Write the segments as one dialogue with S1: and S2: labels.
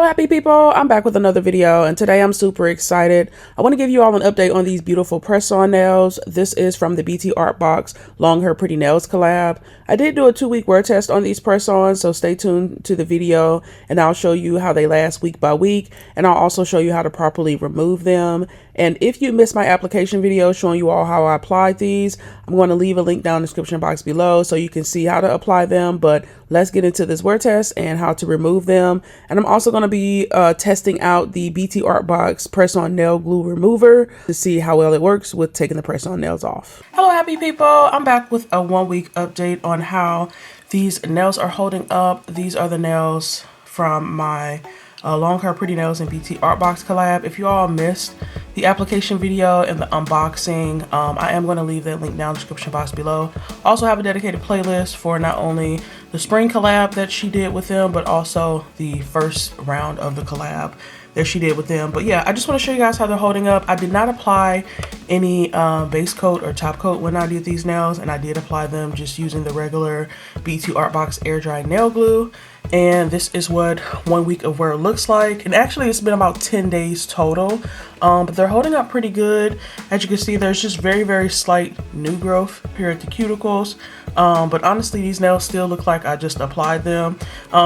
S1: Hello happy people, I'm back with another video and today I'm super excited. I want to give you all an update on these beautiful press-on nails. This is from the BTArtBox Long Hair Pretty Nails collab. I did do a 2-week wear test on these press-ons, so stay tuned to the video and I'll show you how they last week by week, and I'll also show you how to properly remove them. And if you missed my application video showing you all how I applied these, I'm going to leave a link down in the description box below so you can see how to apply them. But let's get into this wear test and how to remove them. And I'm also going to be testing out the BTArtBox press-on nail glue remover to see how well it works with taking the press-on nails off. Hello happy people, I'm back with a 1-week update on how these nails are holding up. These are the nails from my Long Hair Pretty Nails and BTArtBox collab. If you all missed the application video and the unboxing, I am going to leave that link down in the description box below. Also have a dedicated playlist for not only the spring collab that she did with them, but also the first round of the collab that she did with them. But yeah, I just want to show you guys how they're holding up. I did not apply any base coat or top coat when I did these nails, and I did apply them just using the regular BTArtBox air dry nail glue. And this is what 1 week of wear looks like. And actually it's been about 10 days total, but they're holding up pretty good. As you can see, there's just very slight new growth here at the cuticles, but honestly these nails still look like I just applied them.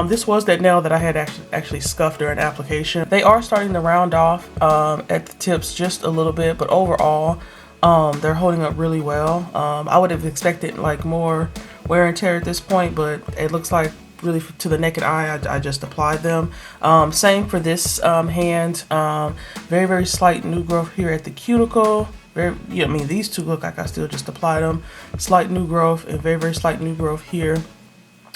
S1: This was that nail that I had actually scuffed during application. They are starting to round off at the tips just a little bit, but overall they're holding up really well. I would have expected like more wear and tear at this point, but it looks like really to the naked eye I just applied them. Same for this hand. Very slight new growth here at the cuticle. I mean these two look like I still just applied them. Slight new growth and very slight new growth here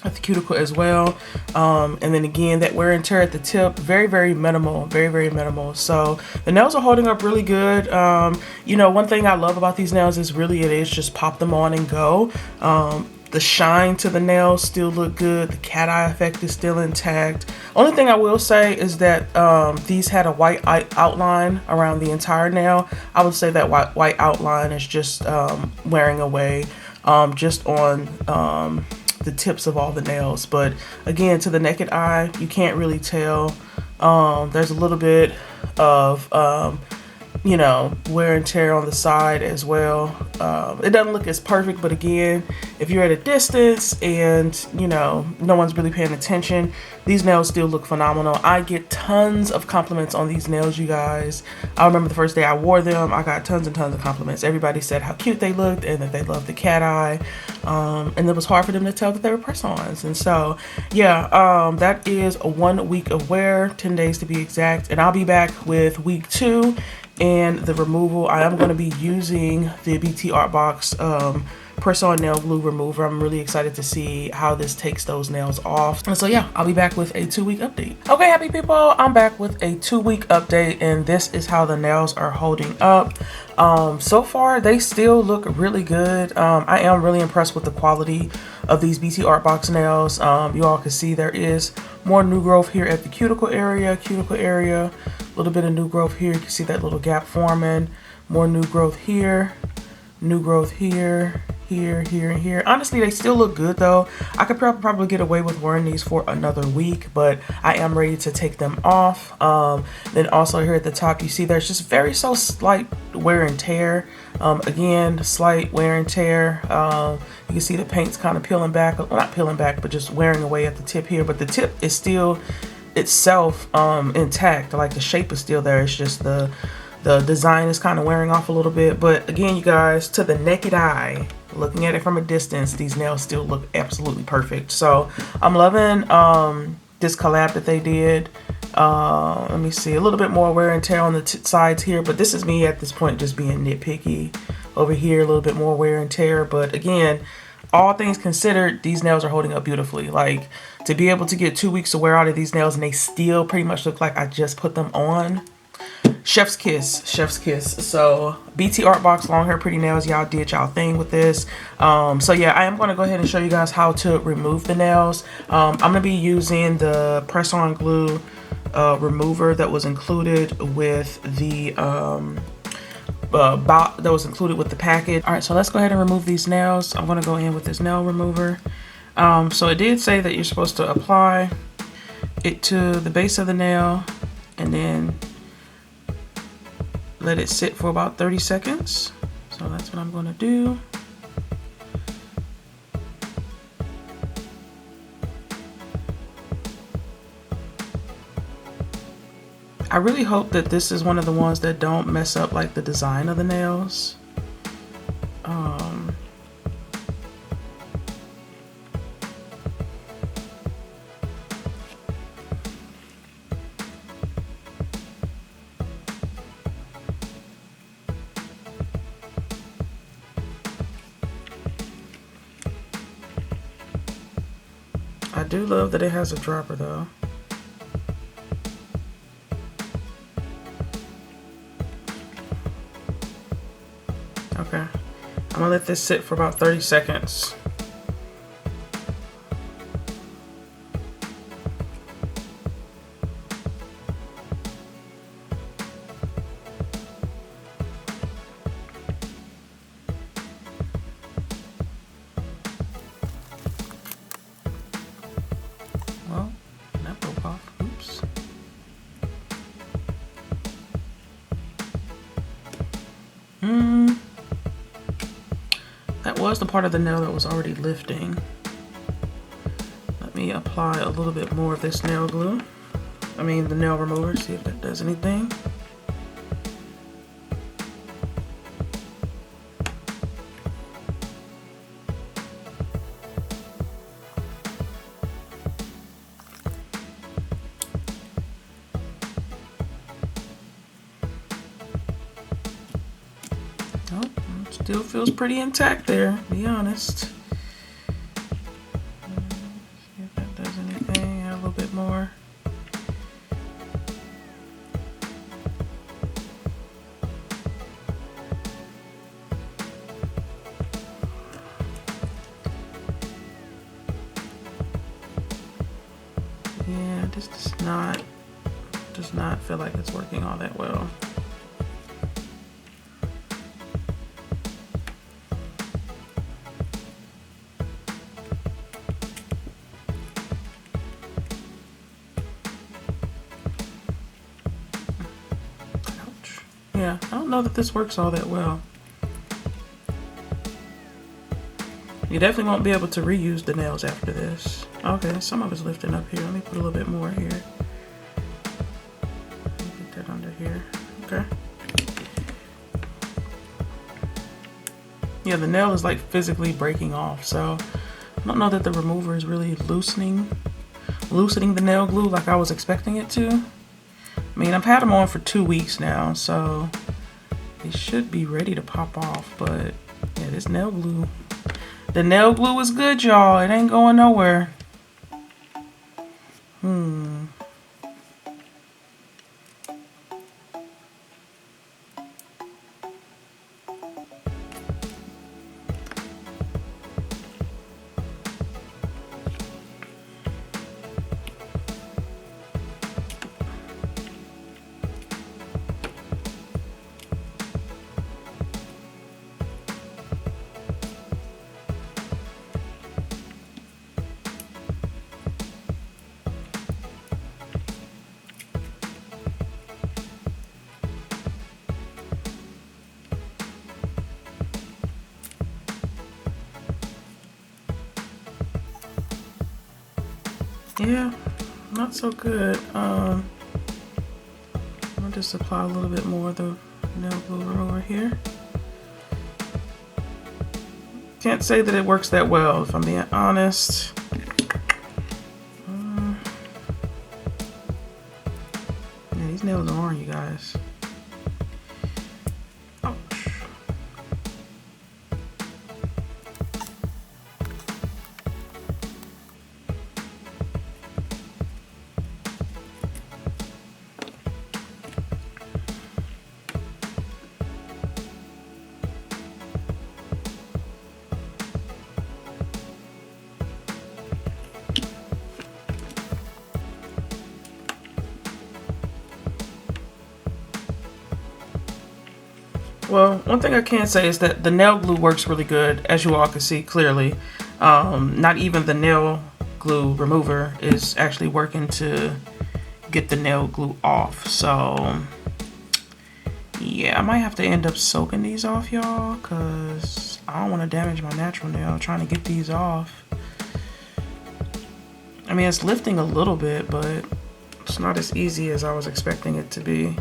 S1: at the cuticle as well. And then again that wear and tear at the tip, very minimal, very minimal. So the nails are holding up really good. You know, one thing I love about these nails is really it is just pop them on and go. The shine to the nails still look good. The cat eye effect is still intact. Only thing I will say is that these had a white outline around the entire nail. I would say that white outline is just wearing away just on the tips of all the nails. But again, to the naked eye, you can't really tell. There's a little bit of you know, wear and tear on the side as well. It doesn't look as perfect, but again, if you're at a distance and you know no one's really paying attention, these nails still look phenomenal. I get tons of compliments on these nails, you guys. I remember the first day I wore them, I got tons and tons of compliments. Everybody said how cute they looked and that they loved the cat eye, and it was hard for them to tell that they were press-ons. And so yeah, that is a 1 week of wear, 10 days to be exact, and I'll be back with week 2 and the removal. I am going to be using the BTArtBox press-on nail glue remover. I'm really excited to see how this takes those nails off. And so yeah, I'll be back with a 2-week update. Okay, happy people, I'm back with a 2-week update, and this is how the nails are holding up. So far they still look really good. I am really impressed with the quality of these BTArtBox nails. You all can see there is more new growth here at the cuticle area, a little bit of new growth here. You can see that little gap forming, more new growth here, new growth here, here. Honestly, they still look good though. I could probably get away with wearing these for another week, but I am ready to take them off. Then also here at the top, you see there's just so slight wear and tear. Again, slight wear and tear. You can see the paint's kind of peeling back, well, not peeling back, but just wearing away at the tip here. But the tip is still itself intact. Like the shape is still there. It's just the design is kind of wearing off a little bit. But again, you guys, to the naked eye, looking at it from a distance, these nails still look absolutely perfect. So I'm loving this collab that they did. Let me see, a little bit more wear and tear on the sides here, but this is me at this point just being nitpicky. Over here, a little bit more wear and tear, but again, all things considered, these nails are holding up beautifully. Like, to be able to get 2 weeks to wear out of these nails and they still pretty much look like I just put them on, chef's kiss, chef's kiss. So BTArtBox Long Hair Pretty Nails, y'all did y'all thing with this. So yeah, I am going to go ahead and show you guys how to remove the nails. I'm going to be using the press-on glue remover that was included with the package. All right, so let's go ahead and remove these nails. I'm going to go in with this nail remover. So it did say that you're supposed to apply it to the base of the nail and then let it sit for about 30 seconds. So that's what I'm going to do. I really hope that this is one of the ones that don't mess up like the design of the nails. I do love that it has a dropper though. Okay, I'm gonna let this sit for about 30 seconds. Well, that broke off. Oops. That was the part of the nail that was already lifting. Let me apply a little bit more of this nail glue. I mean the nail remover, see if that does anything. Nope, still feels pretty intact there, to be honest. See if that does anything. Add a little bit more. Yeah, this does not feel like it's working all that well. Yeah, I don't know that this works all that well. You definitely won't be able to reuse the nails after this. Okay, some of it's lifting up here. Let me put a little bit more here. Get that under here. Okay. Yeah, the nail is like physically breaking off, so I don't know that the remover is really loosening the nail glue like I was expecting it to. I mean, I've had them on for 2 weeks now, so they should be ready to pop off, but yeah, this nail glue, the nail glue is good, y'all. It ain't going nowhere. Yeah, not so good. I'll just apply a little bit more of the nail glue over here. Can't say that it works that well, if I'm being honest. Yeah, these nails are on, you guys. Ouch. Well, one thing I can say is that the nail glue works really good, as you all can see clearly. Not even the nail glue remover is actually working to get the nail glue off. So yeah, I might have to end up soaking these off, y'all, because I don't want to damage my natural nail trying to get these off. I mean, it's lifting a little bit, but it's not as easy as I was expecting it to be.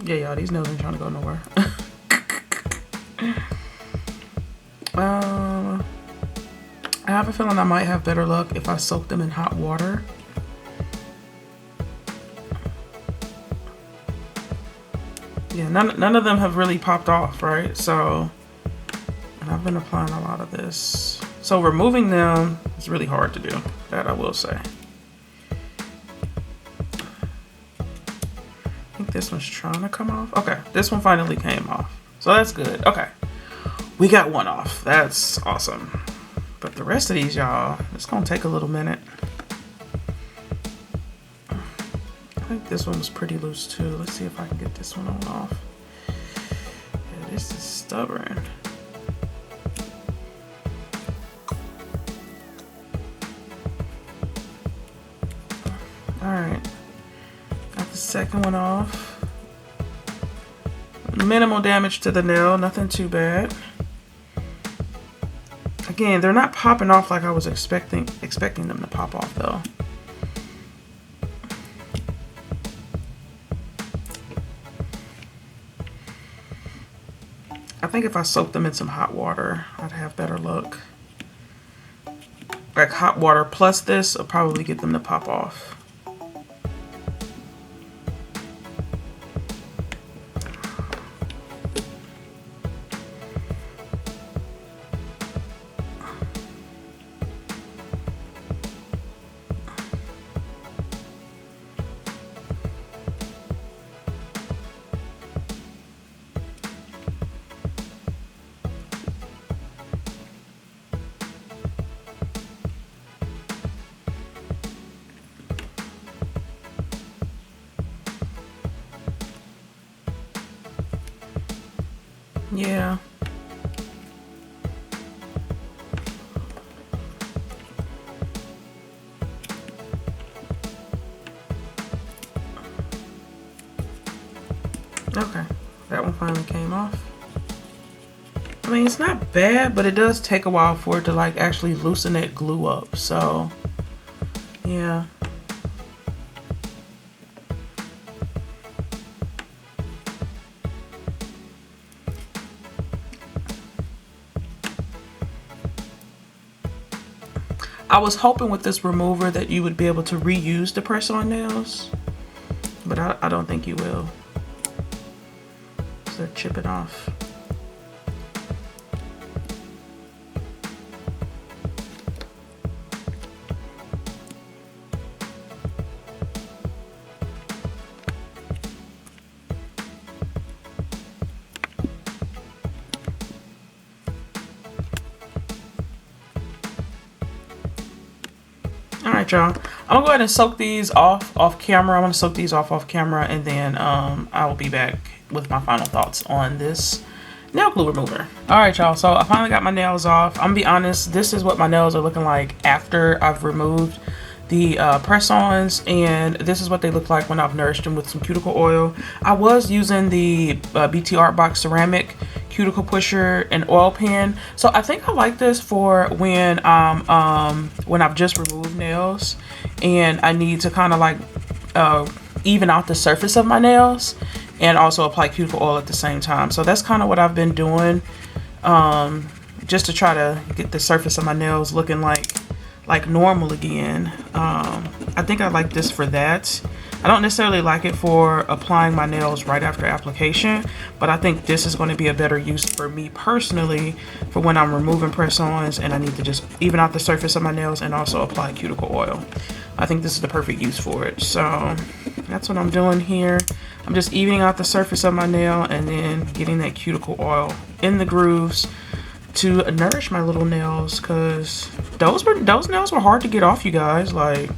S1: Yeah, y'all, these nails ain't trying to go nowhere. I have a feeling I might have better luck if I soak them in hot water. Yeah, none of them have really popped off, right? So, and I've been applying a lot of this. So removing them is really hard to do, that I will say. I think this one's trying to come off. Okay, this one finally came off. So that's good. Okay, we got one off. That's awesome. But the rest of these, y'all, it's gonna take a little minute. I think this one was pretty loose too. Let's see if I can get this one on off. Yeah, this is stubborn. All right. Second one off. Minimal damage to the nail, nothing too bad. Again, they're not popping off like I was expecting them to pop off though. I think if I soak them in some hot water, I'd have better luck. Like hot water plus this will probably get them to pop off. Yeah. Okay, that one finally came off. I mean, it's not bad, but it does take a while for it to like actually loosen that glue up. So, yeah. I was hoping with this remover that you would be able to reuse the press-on nails, but I don't think you will. So they're chipping off. All right, y'all. I'm gonna go ahead and soak these off camera. I'm gonna soak these off camera, and then I will be back with my final thoughts on this nail glue remover. All right, y'all. So I finally got my nails off. I'm gonna be honest. This is what my nails are looking like after I've removed the press-ons, and this is what they look like when I've nourished them with some cuticle oil. I was using the BTArtBox ceramic cuticle pusher and oil pen, so I think I like this for when I've just removed nails and I need to kind of like even out the surface of my nails and also apply cuticle oil at the same time. So that's kind of what I've been doing, just to try to get the surface of my nails looking like normal again. I think I like this for that. I don't necessarily like it for applying my nails right after application, but I think this is going to be a better use for me personally for when I'm removing press-ons and I need to just even out the surface of my nails and also apply cuticle oil. I think this is the perfect use for it. So that's what I'm doing here. I'm just evening out the surface of my nail and then getting that cuticle oil in the grooves to nourish my little nails, because those nails were hard to get off, you guys. Like,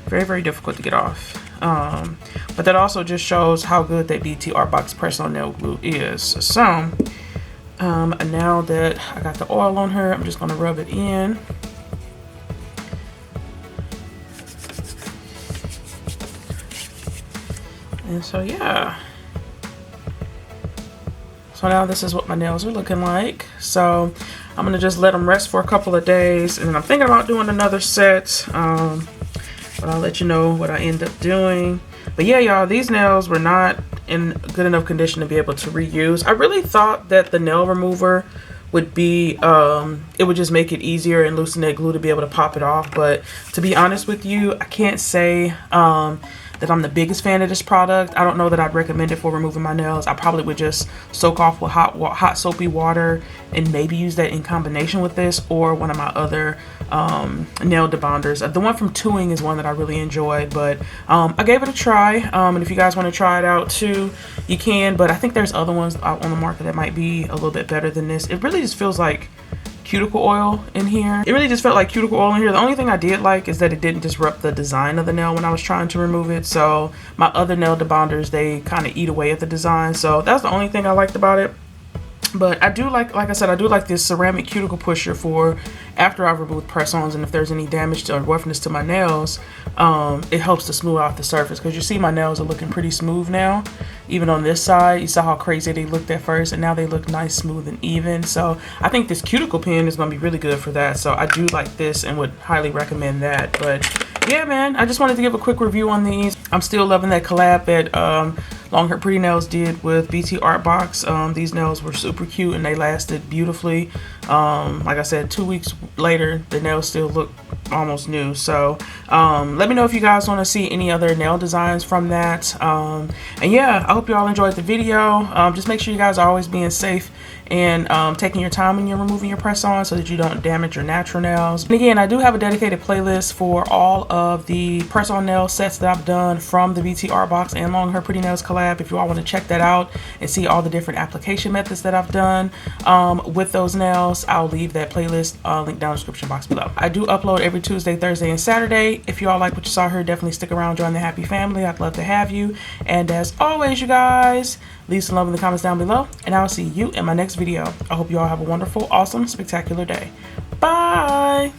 S1: very, very difficult to get off. But that also just shows how good that BTArtBox press-on nail glue is. So now that I got the oil on her, I'm just going to rub it in. And so yeah, so now this is what my nails are looking like. So I'm gonna just let them rest for a couple of days, and then I'm thinking about doing another set, but I'll let you know what I end up doing. But yeah, y'all, these nails were not in good enough condition to be able to reuse. I really thought that the nail remover would be it would just make it easier and loosen that glue to be able to pop it off, but to be honest with you, I can't say that I'm the biggest fan of this product. I don't know that I'd recommend it for removing my nails. I probably would just soak off with hot soapy water and maybe use that in combination with this or one of my other nail debonders. The one from Tuing is one that I really enjoyed, but I gave it a try, and if you guys want to try it out too, you can, but I think there's other ones out on the market that might be a little bit better than this. It really just feels like cuticle oil in here. It really just felt like cuticle oil in here. The only thing I did like is that it didn't disrupt the design of the nail when I was trying to remove it. So my other nail debonders, they kind of eat away at the design. So that's the only thing I liked about it. But I do like I said, I do like this ceramic cuticle pusher for after I've removed press-ons, and if there's any damage or roughness to my nails, it helps to smooth out the surface, because you see my nails are looking pretty smooth now. Even on this side, you saw how crazy they looked at first, and now they look nice, smooth, and even. So I think this cuticle pen is going to be really good for that. So I do like this and would highly recommend that. But yeah, man, I just wanted to give a quick review on these. I'm still loving that collab that Long Hair Pretty Nails did with BTArtBox. These nails were super cute and they lasted beautifully. Like I said, 2 weeks later, the nails still look almost new. So let me know if you guys want to see any other nail designs from that. And yeah, I hope you all enjoyed the video. Just make sure you guys are always being safe and taking your time when you're removing your press-on so that you don't damage your natural nails. And again, I do have a dedicated playlist for all of the press-on nail sets that I've done from the BTArtBox and Long Hair Pretty Nails collab. If you all want to check that out and see all the different application methods that I've done with those nails, I'll leave that playlist link down in the description box below. I do upload every Tuesday, Thursday, and Saturday. If you all like what you saw here, definitely stick around, join the happy family. I'd love to have you. And as always, you guys, leave some love in the comments down below, and I'll see you in my next video. I hope you all have a wonderful, awesome, spectacular day. Bye!